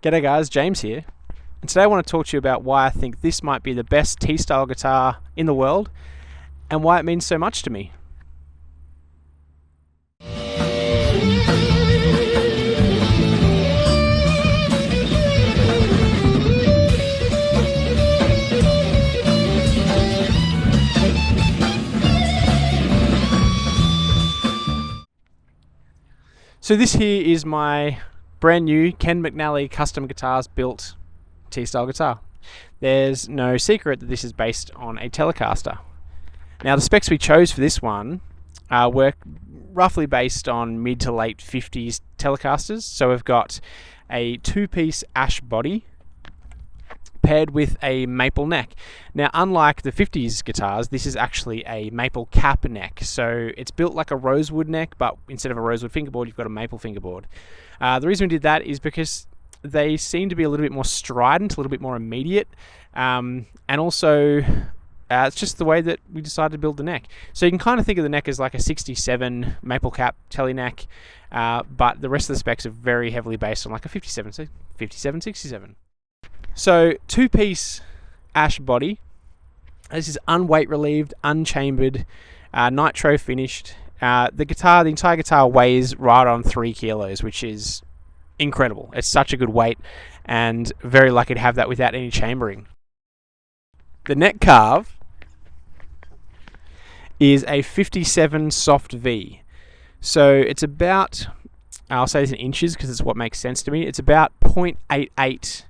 G'day guys, James here, and today I want to talk to you about why I think this might be the best T-style guitar in the world and why it means so much to me. So this here is my brand new Ken McNally Custom Guitars built T-style guitar. There's no secret that this is based on a Telecaster. Now the specs we chose for this one were roughly based on mid to late 50s Telecasters. So we've got a two-piece ash body paired with a maple neck. Now unlike the 50s guitars, this is actually a maple cap neck. So it's built like a rosewood neck, but instead of a rosewood fingerboard, you've got a maple fingerboard. The reason we did that is because they seem to be a little bit more strident, a little bit more immediate, and also it's just the way that we decided to build the neck. So you can kind of think of the neck as like a 67 maple cap Tele neck, but the rest of the specs are very heavily based on like a 57, 67. So two-piece ash body. This is unweight relieved, unchambered, nitro finished. The entire guitar weighs right on 3 kilos, which is incredible. It's such a good weight, and very lucky to have that without any chambering. The neck carve is a 57 soft V. So it's about, I'll say this in inches because it's what makes sense to me, it's about 0.88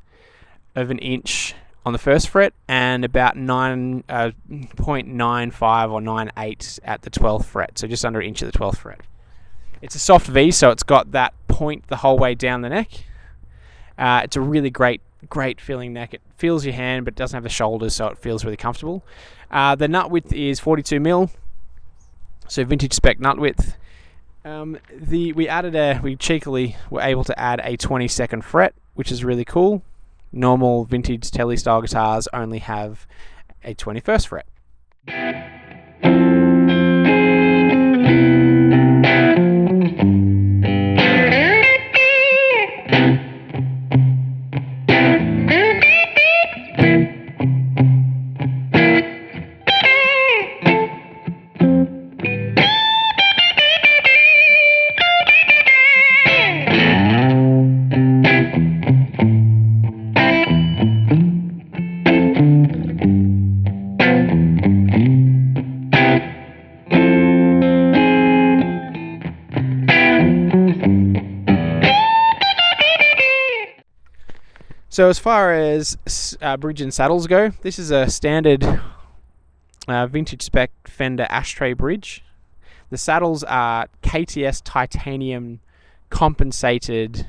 of an inch on the first fret and about 0.95 or 98 at the 12th fret, so just under an inch at the 12th fret. It's a soft V, so it's got that point the whole way down the neck. It's a really great feeling neck. It feels your hand, but it doesn't have the shoulders, so it feels really comfortable. The nut width is 42 mil, so vintage spec nut width. We cheekily were able to add a 22nd fret, which is really cool. Normal vintage Tele style guitars only have a 21st fret. So as far as bridge and saddles go, this is a standard vintage spec Fender ashtray bridge. The saddles are KTS titanium compensated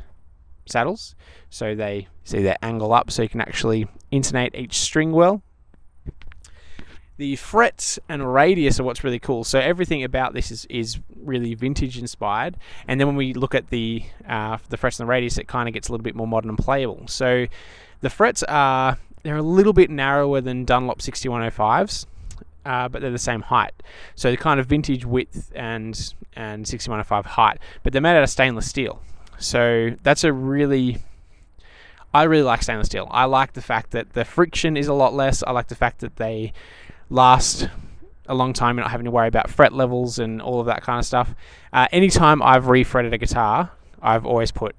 saddles, so they angle up so you can actually intonate each string well. The frets and radius are what's really cool. So everything about this is really vintage inspired. And then when we look at the frets and the radius, it kind of gets a little bit more modern and playable. So the frets they're a little bit narrower than Dunlop 6105s, but they're the same height. So the kind of vintage width and 6105 height, but they're made out of stainless steel. So that's I really like stainless steel. I like the fact that the friction is a lot less. I like the fact that they last a long time. You're not having to worry about fret levels and all of that kind of stuff. Anytime I've refretted a guitar, I've always put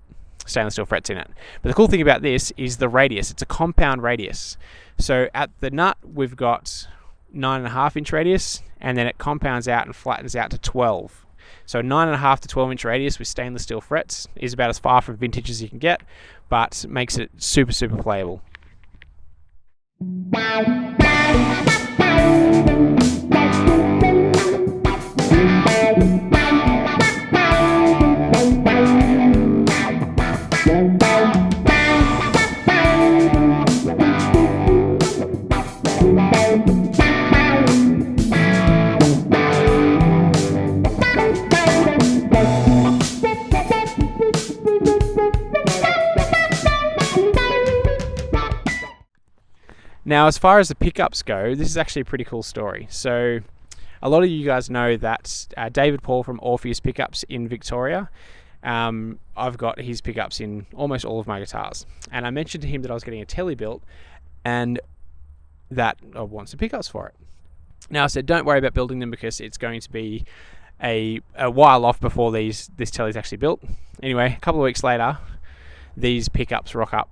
stainless steel frets in it. But the cool thing about this is the radius. It's a compound radius. So at the nut, we've got 9.5 inch radius, and then it compounds out and flattens out to 12. So 9.5 to 12 inch radius with stainless steel frets is about as far from vintage as you can get, but makes it super, super playable. Now, as far as the pickups go, this is actually a pretty cool story. So a lot of you guys know that David Paul from Orpheus Pickups in Victoria I've got his pickups in almost all of my guitars. And I mentioned to him that I was getting a Tele built and that I want some pickups for it. Now I said, don't worry about building them because it's going to be a while off before this Tele's actually built. Anyway, a couple of weeks later, these pickups rock up.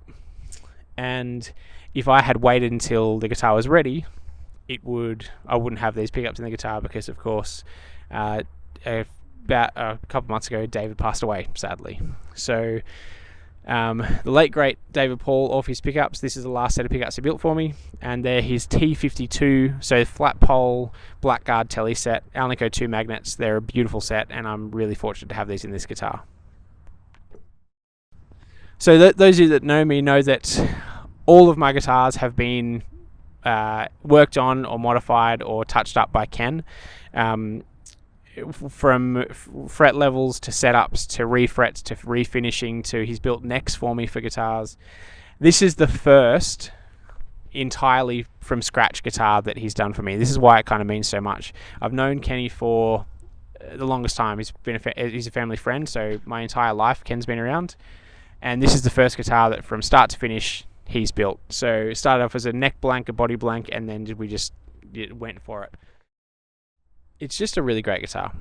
And if I had waited until the guitar was ready, I wouldn't have these pickups in the guitar because, of course, about a couple months ago, David passed away, sadly. So the late great David Paul, Orpheus pickups, this is the last set of pickups he built for me, and they're his T52, so flat pole, black guard Tele set, Alnico 2 magnets. They're a beautiful set, and I'm really fortunate to have these in this guitar. So those of you that know me know that all of my guitars have been worked on or modified or touched up by Ken. From fret levels to setups to refrets to refinishing to he's built necks for me for guitars. This is the first entirely from scratch guitar that he's done for me. This is why it kind of means so much. I've known Kenny for the longest time. He's a family friend, so my entire life Ken's been around, and this is the first guitar that from start to finish he's built. So it started off as a neck blank, a body blank, and then we just went for it. It's just a really great guitar.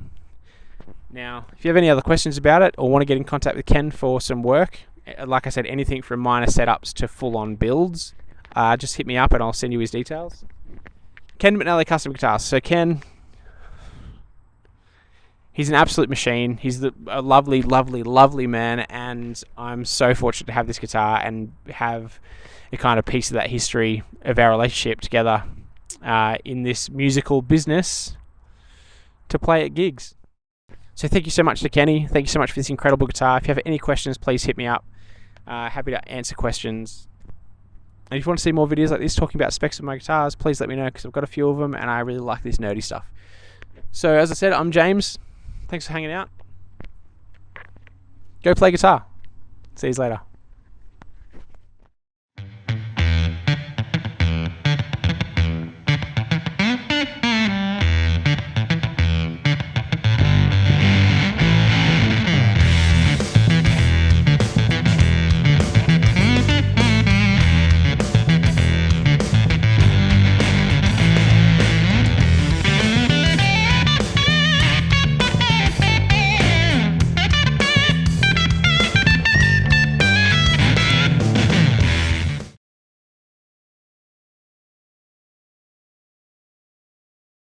Now, if you have any other questions about it or want to get in contact with Ken for some work, like I said, anything from minor setups to full-on builds, just hit me up and I'll send you his details. Ken McNally Custom Guitars. So Ken, he's an absolute machine. He's a lovely, lovely, lovely man, and I'm so fortunate to have this guitar and have a kind of piece of that history of our relationship together in this musical business to play at gigs. So thank you so much to Kenny. Thank you so much for this incredible guitar. If you have any questions, please hit me up. Happy to answer questions. And if you want to see more videos like this talking about specs of my guitars, please let me know because I've got a few of them and I really like this nerdy stuff. So as I said, I'm James. Thanks for hanging out. Go play guitar. See you later.